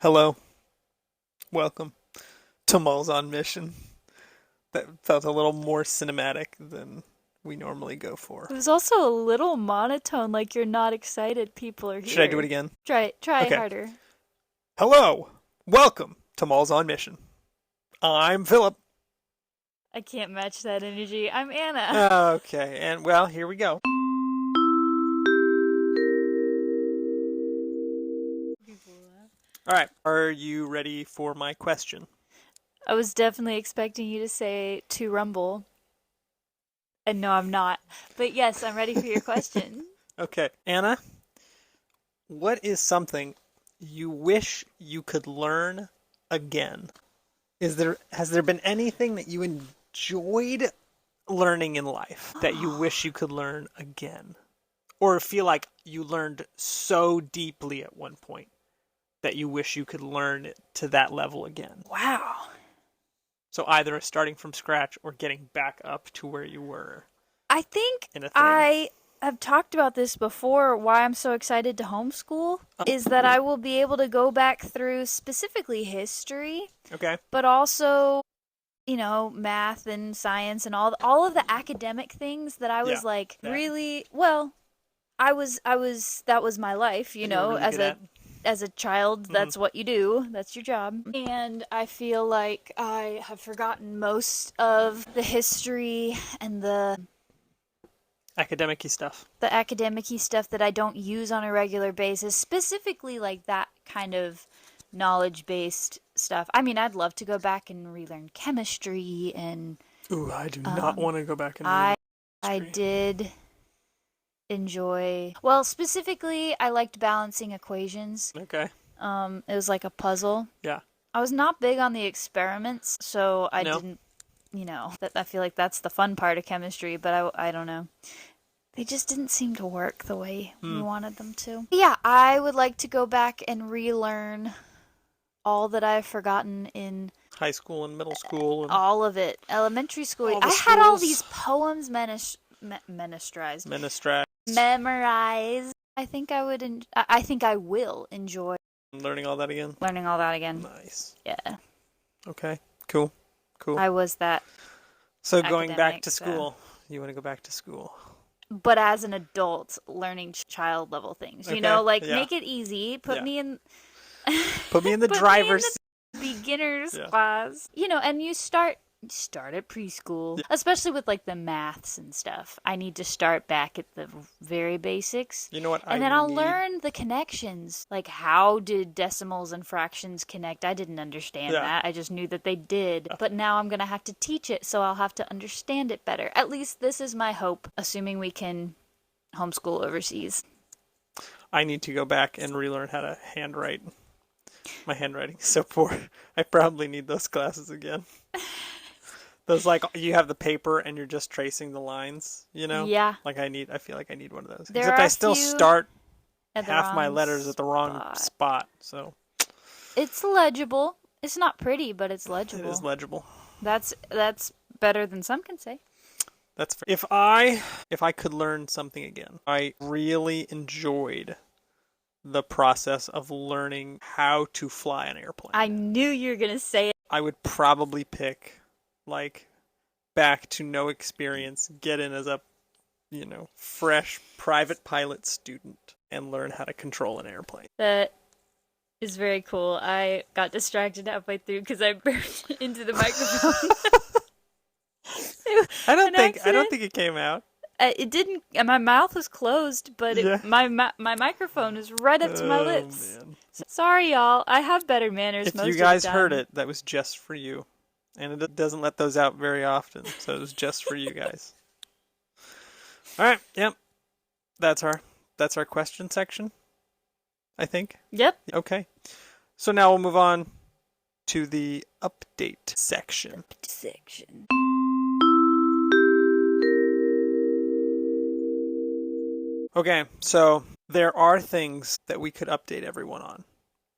Hello, welcome to Malls on Mission. That felt a little more cinematic than we normally go It for. was also a little monotone, like you're not excited people are Should I do it here. again? Try Okay. harder. Hello, welcome to Malls on Mission. I'm Philip. I can't match that energy. I'm Anna. Okay, and well, here we go. All right, are you ready for my question? I was definitely expecting you to say to Rumble, and no, I'm not. But yes, I'm ready for your question. Okay, Anna, what is something you wish you could learn again? Has there been anything that you enjoyed learning in life that you wish you could learn again? Or feel like you learned so deeply at one point that you wish you could learn it to that level again? Wow. So either starting from scratch or getting back up to where you were I think in a thing. I have talked about this before. Why I'm so excited to homeschool is that Oh, I will be able to go back through specifically history, okay. but also math and science and all of the academic things that I Yeah. was like That really well. I was that was my life, you were really as good a at. child. Hmm. That's what you do. That's your job. And I feel like I have forgotten most of the history and Academic-y stuff. the academic-y stuff that I don't use on a regular basis, specifically like that kind of knowledge-based stuff. I mean, I'd love to go back and relearn chemistry and Ooh, I do not um want to go back and relearn I I history. did enjoy, well, specifically I liked balancing equations. Okay. It was like a puzzle. Yeah. I was not big on the experiments, so I No. didn't, that I feel like that's the fun part of chemistry, but I don't know. They just didn't seem to work the way we Hmm. wanted them to. Yeah, I would like to go back and relearn all that I've forgotten in High school and middle school and all of it. Elementary school, all the I had all these schools. poems menestrized, Ministrat. memorized. I think I would. I think I will enjoy Learning all that again. learning all that again. Nice. Yeah, Okay. Cool. Cool. I was that So going back academic. to So, school. You want to go back to school? but as an adult, learning child level things. Okay. Like Yeah. make it easy. Put Yeah. me in. Put me in the Put me in driver's the seat. beginners Yeah. class. And you start at preschool, Yeah. especially with like the maths and stuff. I need to start back at the very basics. You know what I And then I'll need? learn the connections. Like, how did decimals and fractions connect? I didn't understand Yeah. that. I just knew that they did. But now I'm going to have to teach it, so I'll have to understand it better. At least this is my hope, assuming we can homeschool overseas. I need to go back and relearn how to handwrite. My handwriting is so poor. I probably need those classes again. Those like you have the paper and you're just tracing the lines, you know? Yeah, Like I feel like I need one of those. there Except are I a still few start at the half my wrong letters at the wrong spot. spot. So It's legible. It's not pretty, but it's it is legible. legible. That's better than some can say. That's fair. If I could learn something again, I really enjoyed the process of learning how to fly an airplane. I knew you were gonna say it. I would probably pick like back to no experience, get in as a, fresh private pilot student and learn how to control an airplane. That is very cool. I got distracted halfway through because I burst into the microphone. It was I don't an think I don't accident. think it came out. It didn't. My mouth was closed, but Yeah. my microphone was right up to my Oh lips. man. Sorry, y'all. I have better manners If most you of guys the heard time. it, that was just for you. And it doesn't let those out very often, so it was just for you guys. All right, yep. That's our question section, I think. Yep. Okay. So now we'll move on to the update section. Section. Okay, so there are things that we could update everyone on.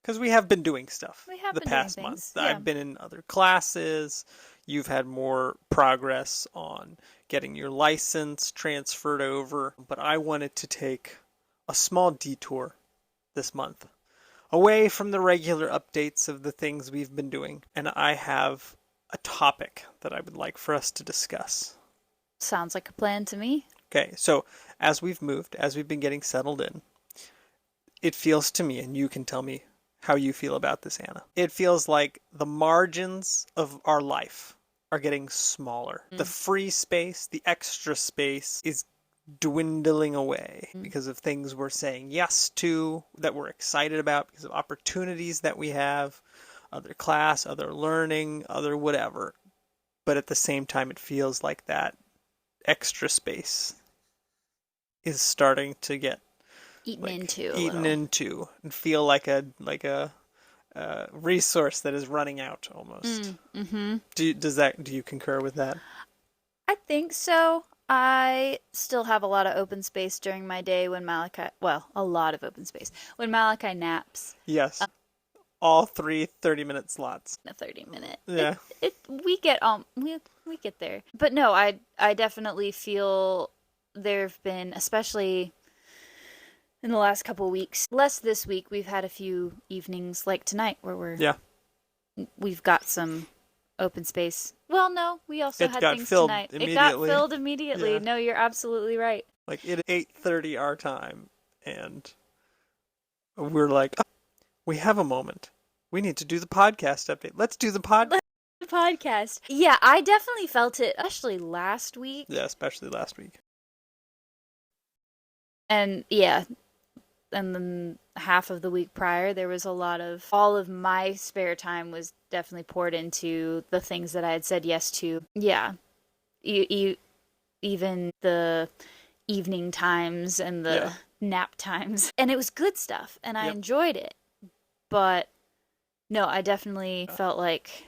Because we have been doing stuff We have the been doing past month. things. Yeah. I've been in other classes. You've had more progress on getting your license transferred over. But I wanted to take a small detour this month away from the regular updates of the things we've been doing, and I have a topic that I would like for us to discuss. Sounds like a plan to me. Okay, so as we've moved, as we've been getting settled in, it feels to me, and you can tell me how you feel about this, Anna. It feels like the margins of our life are getting smaller. The free space, the extra space is dwindling away because of things we're saying yes to, that we're excited about, because of opportunities that we have, other class, other learning, other whatever. But at the same time, it feels like that extra space is starting to get eaten into and feel like a resource that is running out almost. Do you concur with that? I think so. I still have a lot of open space during my day when a lot of open space when Malachi naps. Yes. All 30-minute slots. A 30-minute. Yeah. We get there. But no, I definitely feel there've been, especially in the last couple of weeks, less this week, we've had a few evenings like tonight where we've got some open space. Well, no, we also had things tonight. It got filled immediately. Yeah. No, you're absolutely right. Like at 8:30 our time, and we're like, oh, we have a moment. We need to do the podcast update. Let's do the podcast. Yeah, I definitely felt it, especially last week. Yeah, especially last week. And yeah, and then half of the week prior, there was all of my spare time was definitely poured into the things that I had said yes to. Yeah. Even the evening times and the nap times. And it was good stuff, and I enjoyed it. But no, I definitely felt like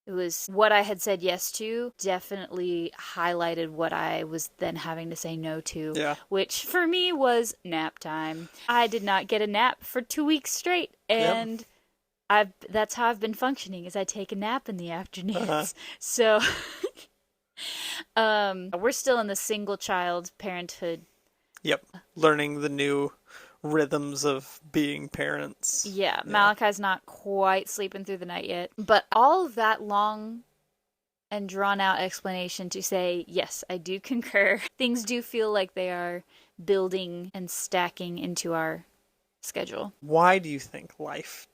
it was what I had said yes to definitely highlighted what I was then having to say no to, which for me was nap time. I did not get a nap for 2 weeks straight, and that's how I've been functioning, is I take a nap in the afternoons. So we're still in the single child parenthood. Yep. Learning the new rhythms of being parents. Yeah, Malachi's not quite sleeping through the night yet. But all of that long and drawn out explanation to say, yes, I do concur. Things do feel like they are building and stacking into our schedule. Why do you think life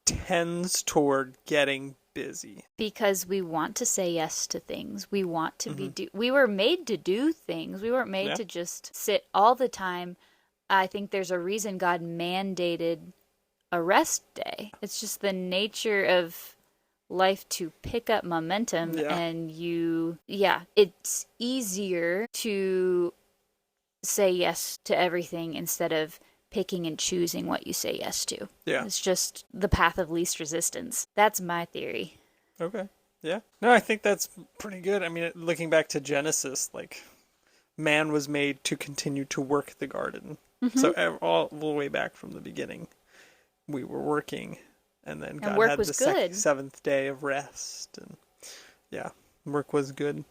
tends toward getting busy? Because we want to say yes to things. We want to we were made to do things. We weren't made to just sit all the time. I think there's a reason God mandated a rest day. It's just the nature of life to pick up momentum, and it's easier to say yes to everything instead of picking and choosing what you say yes to. Yeah. It's just the path of least resistance. That's my theory. Okay. Yeah. No, I think that's pretty good. I mean, looking back to Genesis, like, man was made to continue to work the garden. So all the way back from the beginning, we were working, and then God had the seventh day of rest, and work was good.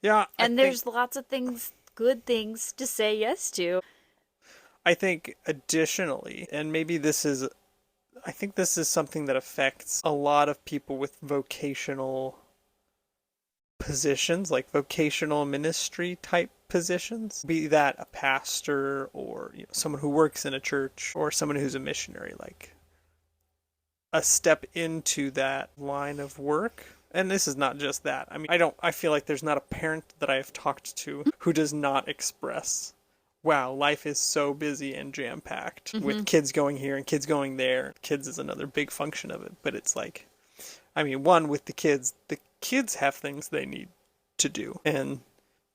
Yeah, and there's lots of good things to say yes to. I think additionally, and maybe this is something that affects a lot of people with vocational positions, like vocational ministry type positions, be that a pastor or someone who works in a church or someone who's a missionary, like a step into that line of work. And this is not just that. I mean, I feel like there's not a parent that I have talked to who does not express, wow, life is so busy and jam-packed with kids going here and kids going there. Kids is another big function of it, but it's like, I mean, one, with the kids have things they need to do, and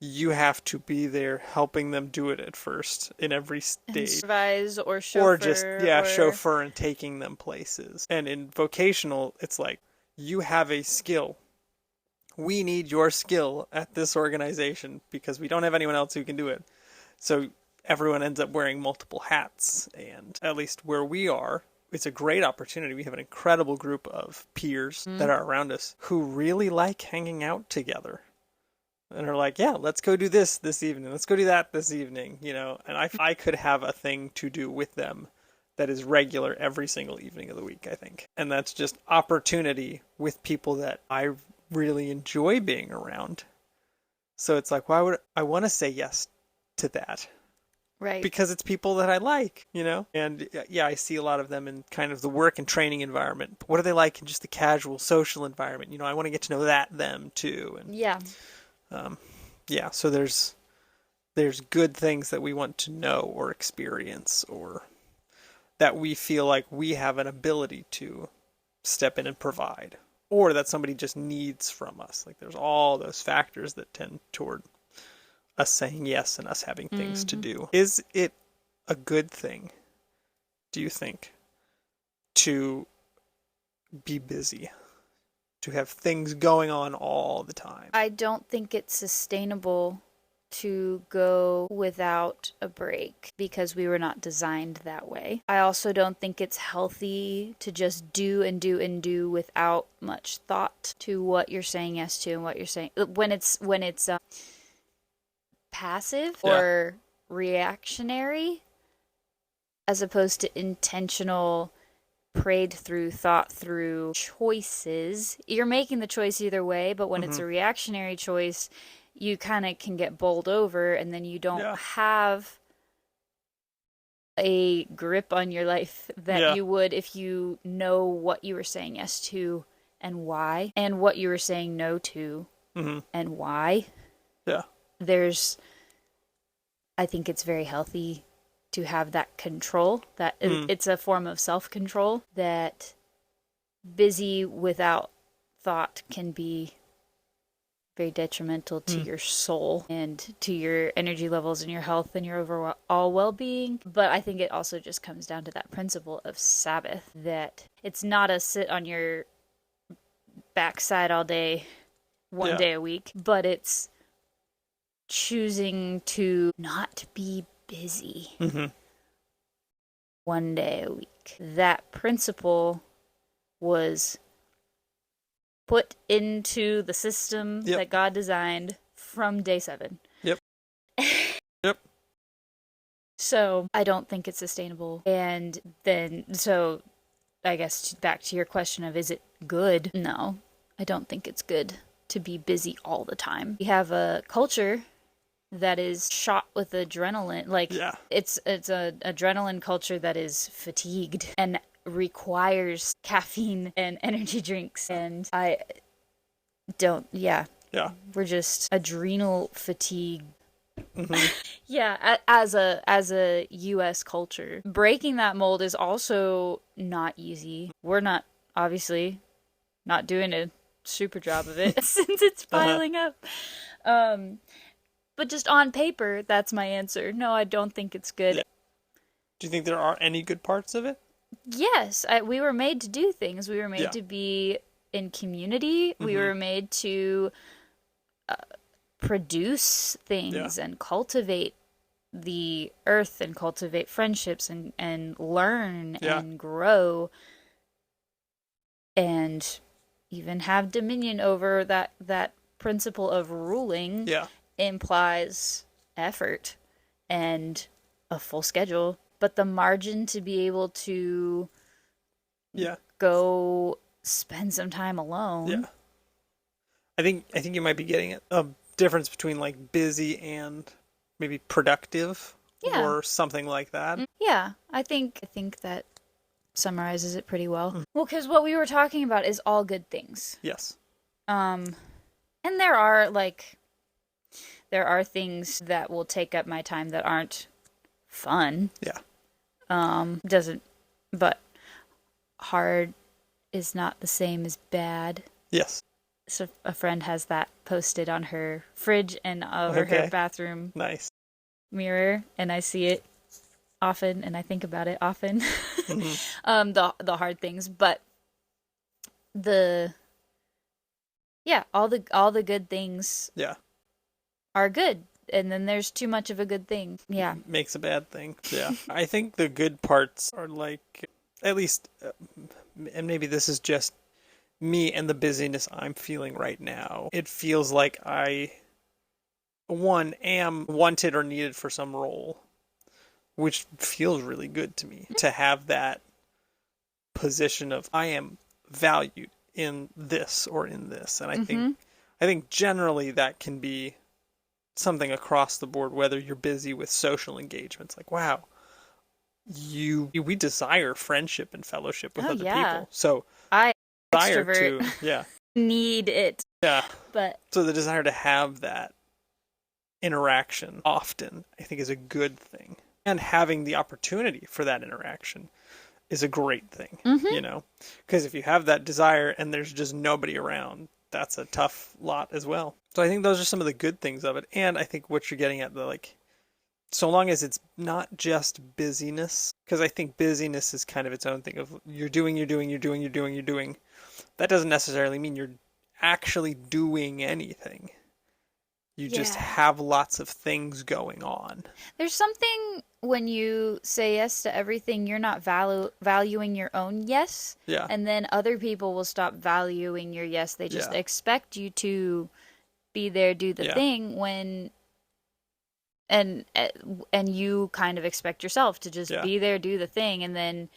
you have to be there helping them do it at first in every stage. And supervise or chauffeur. Or just, chauffeur and taking them places. And in vocational, it's like, you have a skill. We need your skill at this organization because we don't have anyone else who can do it. So everyone ends up wearing multiple hats. And at least where we are, it's a great opportunity. We have an incredible group of peers that are around us who really like hanging out together. And are like, yeah, let's go do this evening. Let's go do that this evening, And I could have a thing to do with them that is regular every single evening of the week, I think. And that's just opportunity with people that I really enjoy being around. So it's like, why would I want to say yes to that? Right. Because it's people that I like, you know? And yeah, I see a lot of them in kind of the work and training environment. But what are they like in just the casual social environment? You know, I want to get to know them too. And Yeah. yeah, so there's good things that we want to know or experience, or that we feel like we have an ability to step in and provide, or that somebody just needs from us. Like there's all those factors that tend toward us saying yes and us having things to do. Is it a good thing, do you think, to be busy, to have things going on all the time? I don't think it's sustainable to go without a break because we were not designed that way. I also don't think it's healthy to just do and do and do without much thought to what you're saying yes to and what you're saying when it's passive or reactionary, as opposed to intentional, prayed through, thought through choices. You're making the choice either way, but when it's a reactionary choice, you kind of can get bowled over, and then you don't have a grip on your life that you would if you know what you were saying yes to and why, and what you were saying no to and why. Yeah. I think it's very healthy to have that control, that it's a form of self-control, that busy without thought can be very detrimental to your soul and to your energy levels and your health and your overall well-being. But I think it also just comes down to that principle of Sabbath, that it's not a sit on your backside all day, one day a week, but it's choosing to not be busy one day a week. That principle was put into the system that God designed from day 7. Yep. So I don't think it's sustainable. And then, so I guess back to your question of, is it good? No, I don't think it's good to be busy all the time. We have a culture that is shot with adrenaline. Like it's a adrenaline culture that is fatigued and requires caffeine and energy drinks. And I don't, we're just adrenal fatigue. As a US culture, breaking that mold is also not easy. We're not, obviously, not doing a super job of it since it's piling up. But just on paper, that's my answer. No, I don't think it's good. Do you think there are any good parts of it? Yes, we were made to do things. We were made to be in community. We were made to produce things and cultivate the earth and cultivate friendships and learn and grow and even have dominion over that principle of ruling. Implies effort and a full schedule, but the margin to be able to go spend some time alone. I think you might be getting it. A difference between like busy and maybe productive or something like that. Yeah, I think that summarizes it pretty well. Well, because what we were talking about is all good things. Yes. And there are things that will take up my time that aren't fun. But hard is not the same as bad. Yes. So a friend has that posted on her fridge and over her bathroom mirror, and I see it often, and I think about it often. The hard things, but all the good things. Are good, and then there's too much of a good thing. Makes a bad thing. I think the good parts are like, at least, and maybe this is just me and the busyness I'm feeling right now. It feels like I, am wanted or needed for some role. which feels really good to me to have that position of I am valued in this or in this. And I think generally that can be something across the board, whether you're busy with social engagements, like, wow, we desire friendship and fellowship with other people. So I desire extrovert to need it. Yeah. But so the desire to have that interaction often, I think, is a good thing. And having the opportunity for that interaction is a great thing, you know? Because if you have that desire and there's just nobody around, that's a tough lot as well. So I think those are some of the good things of it. And I think what you're getting at, so long as it's not just busyness, because I think busyness is kind of its own thing of you're doing. That doesn't necessarily mean you're actually doing anything. You just have lots of things going on. There's something when you say yes to everything, you're not valuing your own yes. Yeah. And then other people will stop valuing your yes. They just expect you to be there, do the thing when... And you kind of expect yourself to just be there, do the thing, and then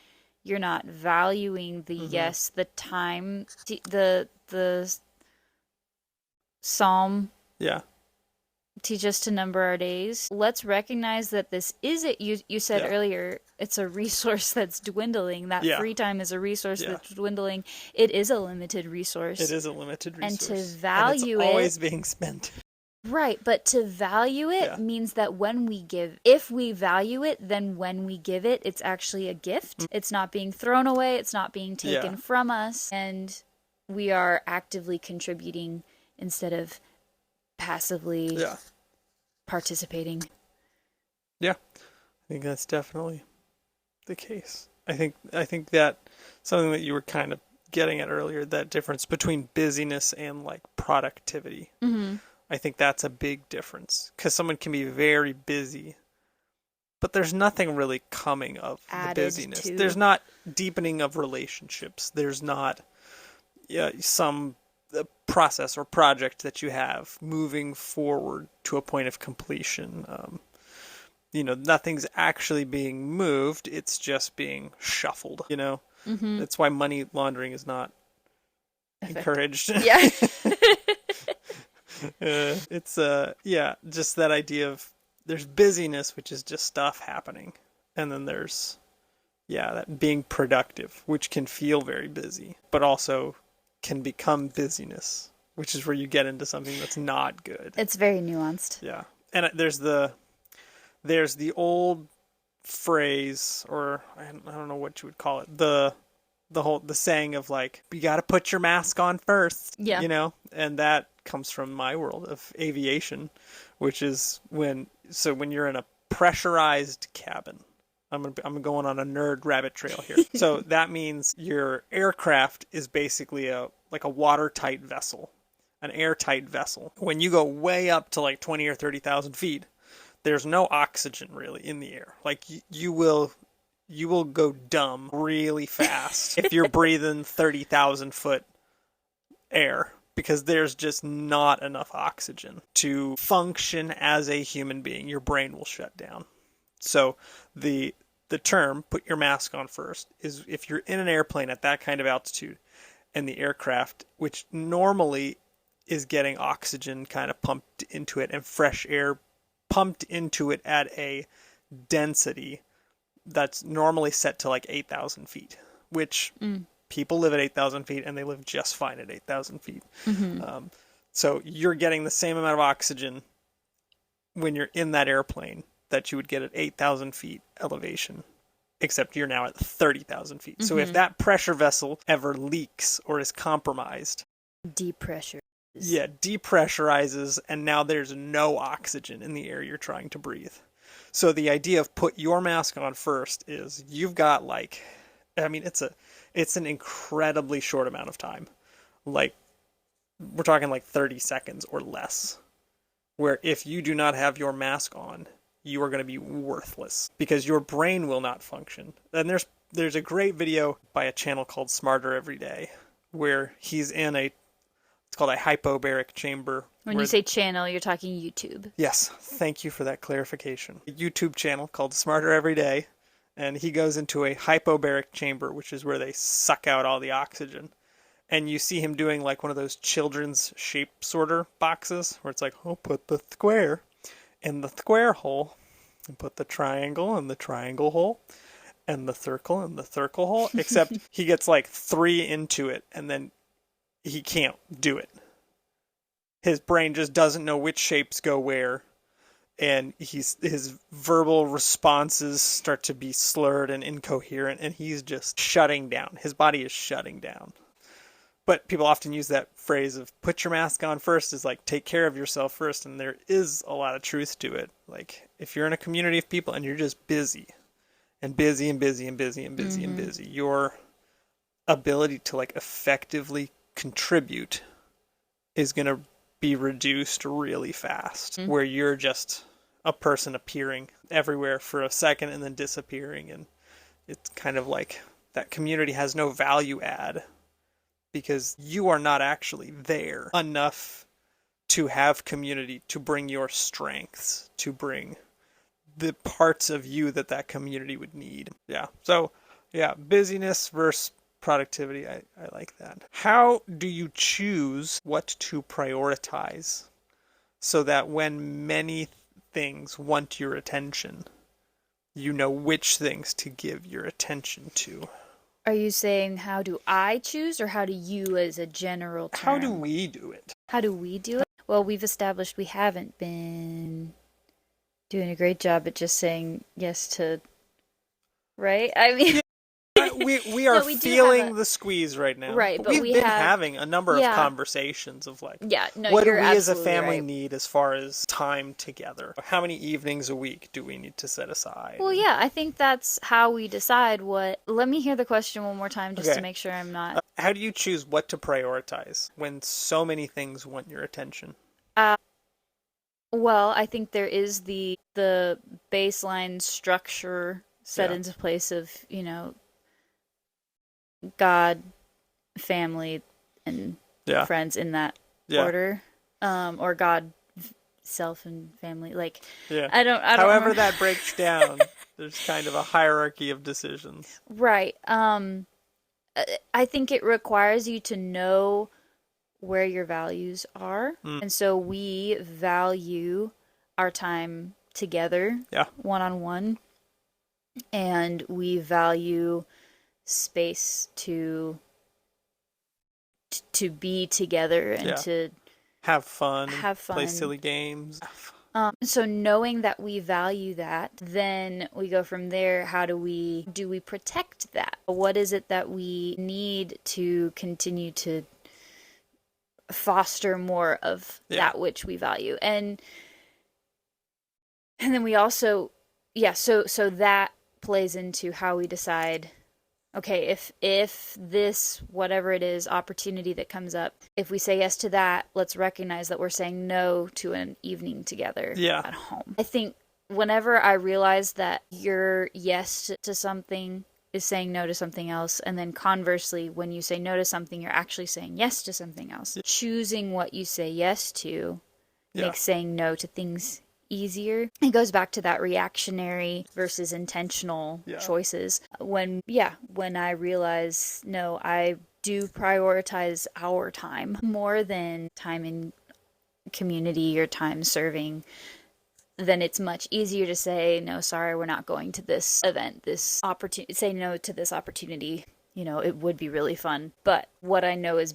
you're not valuing the yes, the time, the psalm. Yeah. Teach us to number our days. Let's recognize that this is it. You said earlier, it's a resource that's dwindling. That free time is a resource that's dwindling. It is a limited resource. It is a limited resource. And to value it's always being spent. Right, but to value it means that if we value it, then when we give it, it's actually a gift. It's not being thrown away, it's not being taken from us, and we are actively contributing instead of passively participating. Yeah, I think that's definitely the case. I think that something that you were kind of getting at earlier, that difference between busyness and like productivity. I think that's a big difference, because someone can be very busy, but there's nothing really coming of the busyness. There's not deepening of relationships. There's not some process or project that you have moving forward to a point of completion. Nothing's actually being moved. It's just being shuffled, That's why money laundering is not encouraged. Yeah. It's just that idea of there's busyness, which is just stuff happening, and then there's that being productive, which can feel very busy, but also can become busyness, which is where you get into something that's not good. It's very nuanced. Yeah, and there's the old phrase, or I don't know what you would call it, the saying of like, you got to put your mask on first. Yeah. And that comes from my world of aviation, which is when you're in a pressurized cabin. I'm going on a nerd rabbit trail here. So that means your aircraft is basically like a watertight vessel, an airtight vessel. When you go way up to like 20 or 30,000 feet, there's no oxygen really in the air. Like you will go dumb really fast if you're breathing 30,000 foot air, because there's just not enough oxygen to function as a human being. Your brain will shut down. So the term, put your mask on first, is if you're in an airplane at that kind of altitude and the aircraft, which normally is getting oxygen kind of pumped into it and fresh air pumped into it at a density that's normally set to like 8,000 feet, which people live at 8,000 feet and they live just fine at 8,000 feet. So you're getting the same amount of oxygen when you're in that airplane that you would get at 8,000 feet elevation, except you're now at 30,000 feet. So if that pressure vessel ever leaks or is compromised, depressurizes, and now there's no oxygen in the air you're trying to breathe. So the idea of put your mask on first is you've got it's an incredibly short amount of time. Like, we're talking like 30 seconds or less, where if you do not have your mask on, you are going to be worthless because your brain will not function. And there's a great video by a channel called Smarter Every Day where he's in It's called a hypobaric chamber. When you say channel, you're talking YouTube. Yes, thank you for that clarification. A YouTube channel called Smarter Every Day, and he goes into a hypobaric chamber, which is where they suck out all the oxygen. And you see him doing like one of those children's shape sorter boxes, where it's like, oh, put the square in the square hole, and put the triangle in the triangle hole, and the circle in the circle hole, except he gets like 3 into it, and then he can't do it. His brain just doesn't know which shapes go where, and his verbal responses start to be slurred and incoherent, and he's just shutting down. His body is shutting down. But people often use that phrase of put your mask on first, is like take care of yourself first, and there is a lot of truth to it. Like if you're in a community of people and you're just busy and busy and busy and busy and busy and busy, your ability to like effectively contribute is going to be reduced really fast, where you're just a person appearing everywhere for a second and then disappearing, and it's kind of like that community has no value add because you are not actually there enough to have community, to bring your strengths, to bring the parts of you that community would need. Yeah. So, yeah, busyness versus productivity. I like that. How do you choose what to prioritize so that when many things want your attention, you know which things to give your attention to? Are you saying how do I choose, or how do you as a general term? How do we do it? How do we do it? Well, we've established we haven't been doing a great job at just saying yes to, right? I mean... We are feeling the squeeze right now. Right, but we've been having a number of conversations of like, what do we as a family need as far as time together? How many evenings a week do we need to set aside? Well, yeah, I think that's how we decide what... Let me hear the question one more time just to make sure I'm not... How do you choose what to prioritize when so many things want your attention? Well, I think there is the baseline structure set into place of, you know, God, family, and friends in that order, or God, self, and family. Like, I don't. However, remember. That breaks down. There's kind of a hierarchy of decisions. Right. I think it requires you to know where your values are, and so we value our time together, one-on-one, and we value space to be together and to have fun, play silly games. So knowing that we value that, then we go from there. How do we protect that? What is it that we need to continue to foster more of that which we value? And then we also, so that plays into how we decide, okay, if this, whatever it is, opportunity that comes up, if we say yes to that, let's recognize that we're saying no to an evening together at home. I think whenever I realize that your yes to something is saying no to something else, and then conversely, when you say no to something, you're actually saying yes to something else. Choosing what you say yes to makes saying no to things easier. It goes back to that reactionary versus intentional choices. When I realize, no, I do prioritize our time more than time in community or time serving, then it's much easier to say, no, sorry, we're not going to this event, this opportunity, say no to this opportunity. You know, it would be really fun, but what I know is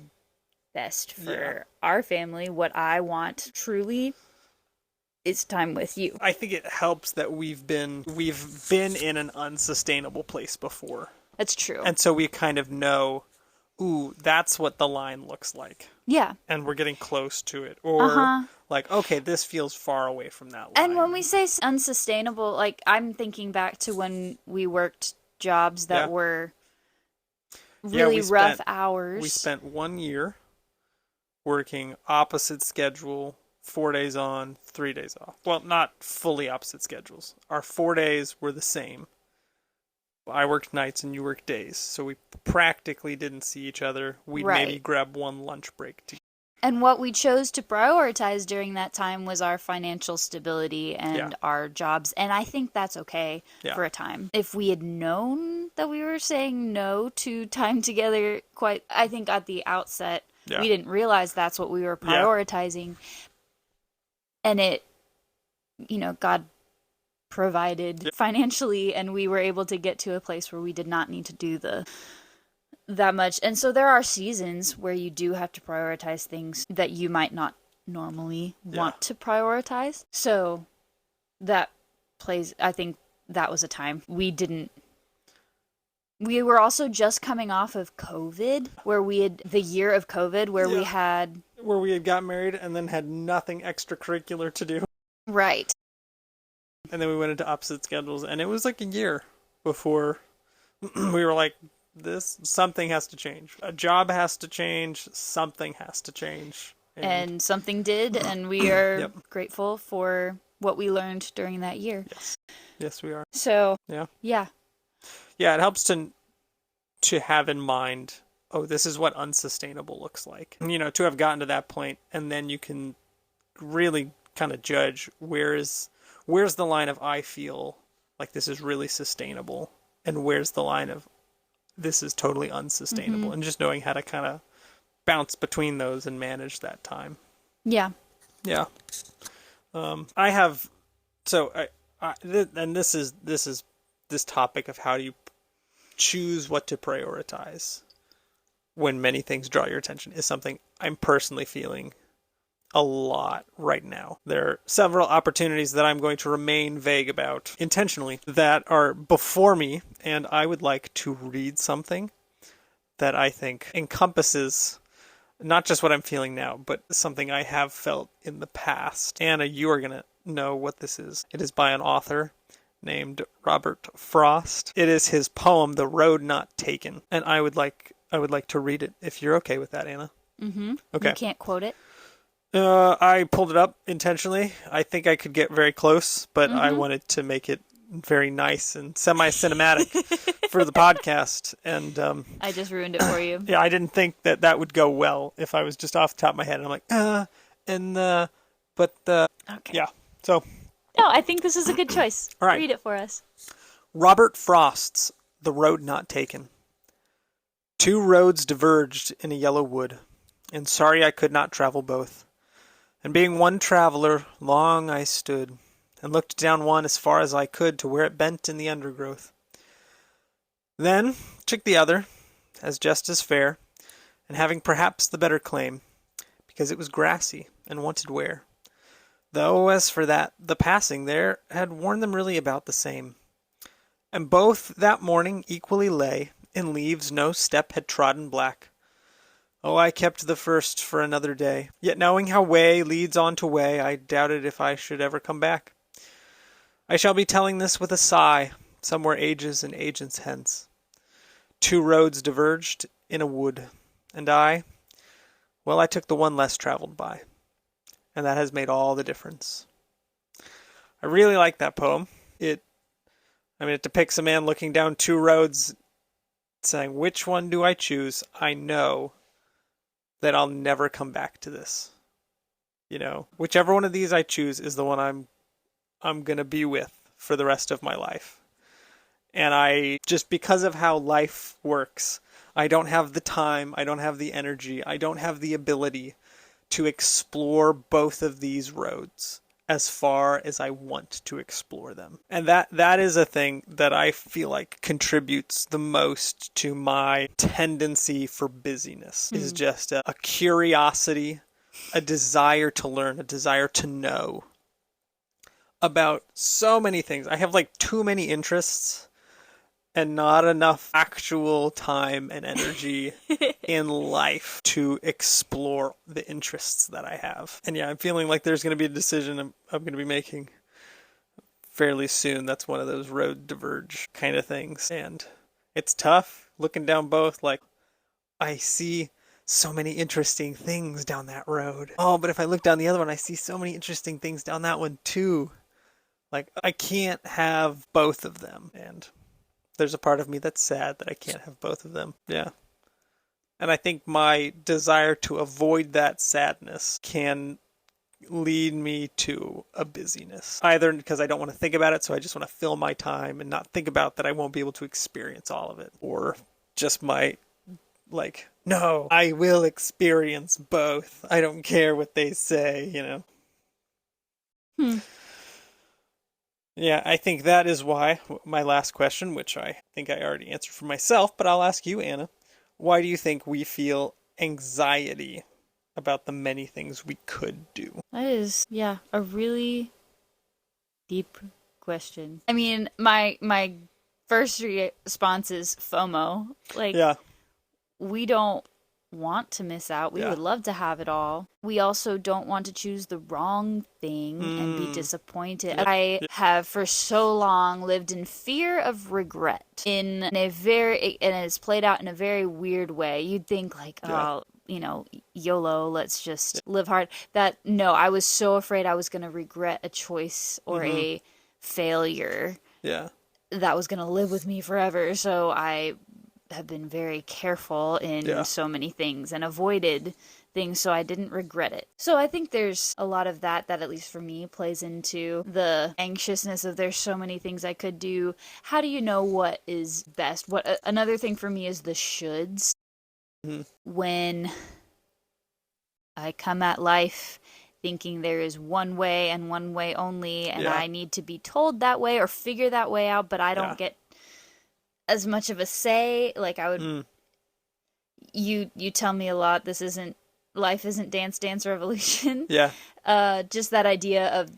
best for our family, what I want truly, is time with you. I think it helps that we've been in an unsustainable place before. That's true. And so we kind of know, ooh, that's what the line looks like. Yeah. And we're getting close to it. Or like, okay, this feels far away from that line. And when we say unsustainable, like I'm thinking back to when we worked jobs that were really rough hours. We spent 1 year working opposite schedule, 4 days on, 3 days off. Well, not fully opposite schedules. Our 4 days were the same. I worked nights and you worked days, so we practically didn't see each other. We'd maybe grab one lunch break together. And what we chose to prioritize during that time was our financial stability and our jobs. And I think that's okay for a time. If we had known that we were saying no to time together, I think at the outset, we didn't realize that's what we were prioritizing. And it, God provided financially, and we were able to get to a place where we did not need to do that much. And so there are seasons where you do have to prioritize things that you might not normally want to prioritize. So that I think that was a time we were also just coming off of COVID, where we had the year of COVID where we had got married and then had nothing extracurricular to do. Right. And then we went into opposite schedules, and it was like a year before we were like, something has to change. A job has to change. Something has to change. And something did, and we are grateful for what we learned during that year. Yes, we are. So, yeah, it helps to have in mind, this is what unsustainable looks like. To have gotten to that point, and then you can really kind of judge where's the line of I feel like this is really sustainable, and where's the line of this is totally unsustainable, and just knowing how to kind of bounce between those and manage that time. Yeah. I have, and this is this topic of how do you choose what to prioritize when many things draw your attention is something I'm personally feeling a lot right now. There are several opportunities that I'm going to remain vague about intentionally that are before me, and I would like to read something that I think encompasses not just what I'm feeling now, but something I have felt in the past. Anna, you are going to know what this is. It is by an author named Robert Frost. It is his poem, The Road Not Taken, and I would like to read it if you're okay with that, Anna. Mm-hmm. Okay. You can't quote it? I pulled it up intentionally. I think I could get very close, but I wanted to make it very nice and semi-cinematic for the podcast. And I just ruined it for you. Yeah, I didn't think that would go well if I was just off the top of my head. And I'm like, okay. Yeah. So. No, I think this is a good choice. All right. Read it for us. Robert Frost's The Road Not Taken. 2 roads diverged in a yellow wood, and sorry I could not travel both. And being one traveler, long I stood, and looked down one as far as I could to where it bent in the undergrowth. Then took the other, as just as fair, and having perhaps the better claim, because it was grassy and wanted wear. Though, as for that, the passing there had worn them really about the same. And both that morning equally lay, in leaves no step had trodden black. Oh, I kept the first for another day, yet knowing how way leads on to way, I doubted if I should ever come back. I shall be telling this with a sigh, somewhere ages and agents hence. 2 roads diverged in a wood, and I took the one less traveled by, and that has made all the difference. I really like that poem. It depicts a man looking down 2 roads, saying, which one do I choose? I know that I'll never come back to this. Whichever one of these I choose is the one I'm going to be with for the rest of my life. And just because of how life works, I don't have the time, I don't have the energy, I don't have the ability to explore both of these roads as far as I want to explore them. And that is a thing that I feel like contributes the most to my tendency for busyness, is just a curiosity, a desire to learn, a desire to know about so many things. I have like too many interests and not enough actual time and energy in life to explore the interests that I have. And yeah, I'm feeling like there's going to be a decision I'm going to be making fairly soon. That's one of those road diverge kind of things. And it's tough looking down both. Like, I see so many interesting things down that road. Oh, but if I look down the other one, I see so many interesting things down that one too. Like, I can't have both of them. And there's a part of me that's sad that I can't have both of them. Yeah. And I think my desire to avoid that sadness can lead me to a busyness. Either because I don't want to think about it, so I just want to fill my time and not think about that I won't be able to experience all of it. Or just my, like, no, I will experience both. I don't care what they say, you know? Hmm. Yeah, I think that is why my last question, which I think I already answered for myself, but I'll ask you, Anna. Why do you think we feel anxiety about the many things we could do? That is, yeah, a really deep question. I mean, my first response is FOMO. Like, Yeah, we don't want to miss out. We yeah. would love to have it all. We also don't want to choose the wrong thing and be disappointed. Yep. I have for so long lived in fear of regret in a very, and it's played out in a very weird way. You'd think like, Yeah. oh, you know, YOLO, let's just live hard. That, no, I was so afraid I was going to regret a choice or a failure Yeah. that was going to live with me forever. So I have been very careful in Yeah. so many things and avoided things so I didn't regret it. So I think there's a lot of that at least for me plays into the anxiousness of there's so many things I could do. How do you know what is best? What another thing for me is the shoulds. When I come at life thinking there is one way and one way only, and Yeah. I need to be told that way or figure that way out, but I don't Yeah. get as much of a say. Like I would, you tell me a lot. This isn't life, isn't Dance Dance Revolution. Yeah. Just that idea of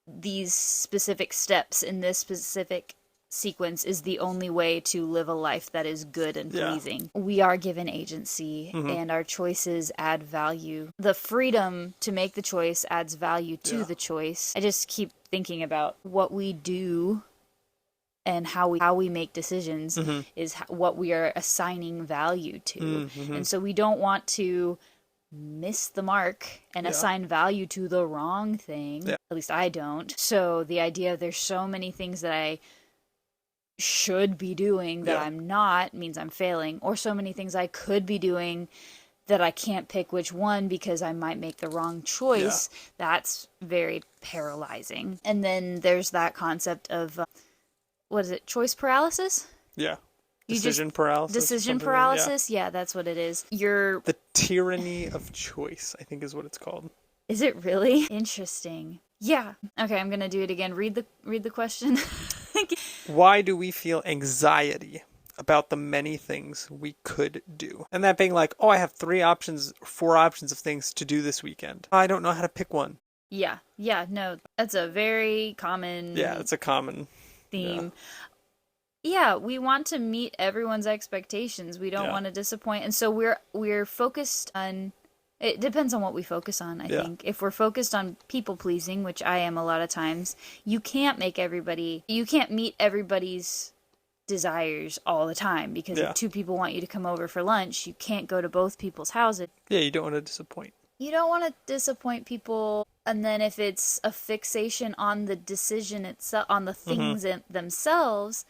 these specific steps in this specific sequence is the only way to live a life that is good and Yeah. pleasing. We are given agency and our choices add value. The freedom to make the choice adds value to Yeah. the choice. I just keep thinking about what we do and how we make decisions is what we are assigning value to. And so we don't want to miss the mark and Yeah. assign value to the wrong thing. Yeah. At least I don't. So the idea of there's so many things that I should be doing that Yeah. I'm not means I'm failing, or so many things I could be doing that I can't pick which one because I might make the wrong choice. That's very paralyzing. And then there's that concept of what is it? Choice paralysis? Yeah. You just- Decision paralysis. or Decision something like that. Yeah. paralysis? Yeah, that's what it is. You're The tyranny of choice, I think is what it's called. Is it really? Interesting. Yeah. Okay, I'm gonna do it again. Read the question. Why do we feel anxiety about the many things we could do? And that being like, oh, I have 4 options of things to do this weekend. I don't know how to pick one. Yeah. No, that's a very common Yeah, it's a common theme. Yeah, we want to meet everyone's expectations. We don't Yeah. want to disappoint, and so we're focused on. It depends on what we focus on, I Yeah. think. If we're focused on people pleasing, which I am a lot of times, you can't meet everybody's desires all the time, because Yeah. if 2 people want you to come over for lunch, you can't go to both people's houses. Yeah, you don't want to disappoint. You don't want to disappoint people, and then if it's a fixation on the decision itself, on the things themselves,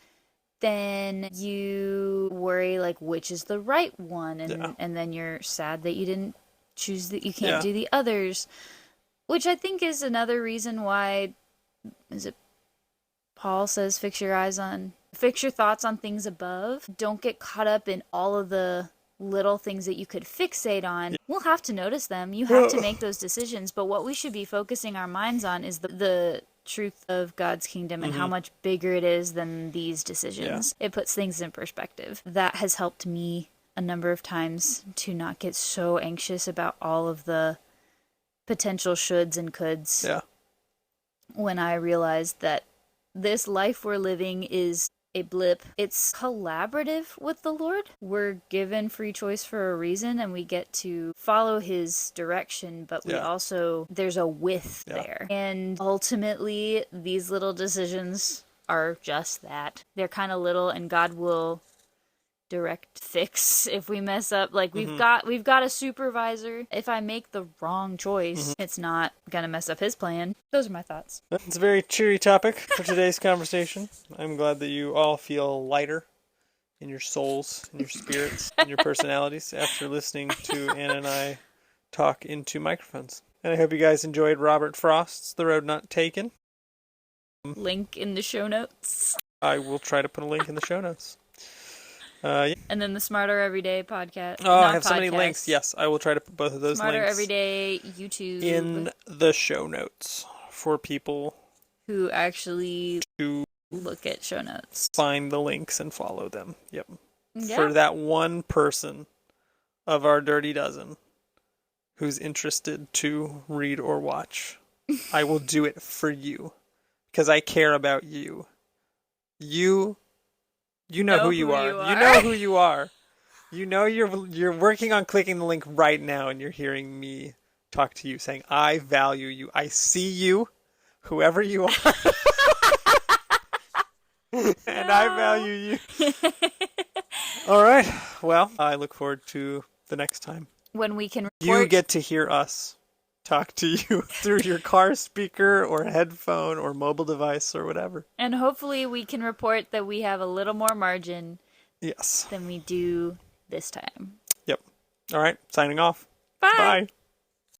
then you worry like which is the right one, and then you're sad that you didn't choose that you can't do the others, which I think is another reason why Paul says fix your thoughts on things above. Don't get caught up in all of the little things that you could fixate on. We'll have to notice them. You have to make those decisions, but what we should be focusing our minds on is the truth of God's kingdom and how much bigger it is than these decisions. It puts things in perspective. That has helped me a number of times to not get so anxious about all of the potential shoulds and coulds. Yeah. When I realized that this life we're living is a blip. It's collaborative with the Lord. We're given free choice for a reason, and we get to follow his direction, but we also, there's a with there. And ultimately, these little decisions are just that. They're kind of little, and God will direct fix if we mess up. Like we've got a supervisor. If I make the wrong choice, it's not gonna mess up his plan. Those are my thoughts. It's a very cheery topic for today's conversation. I'm glad that you all feel lighter in your souls, in your spirits, in your personalities after listening to Anna and I talk into microphones. And I hope you guys enjoyed Robert Frost's The Road Not Taken. Link in the show notes. I will try to put a link in the show notes. Yeah. And then the Smarter Everyday podcast. Oh, I have so many links. Yes, I will try to put both of those Smarter links Everyday YouTube in the show notes for people who actually to look at show notes. Find the links and follow them. Yep. Yeah. For that one person of our dirty dozen who's interested to read or watch, I will do it for you because I care about you. You know who you are. You know who you are. You know you're working on clicking the link right now, and you're hearing me talk to you, saying, I value you. I see you, whoever you are. And I value you. All right. Well, I look forward to the next time. When we can report... You get to hear us talk to you through your car speaker or headphone or mobile device or whatever. And hopefully we can report that we have a little more margin than we do this time. Yep. All right. Signing off. Bye. Bye.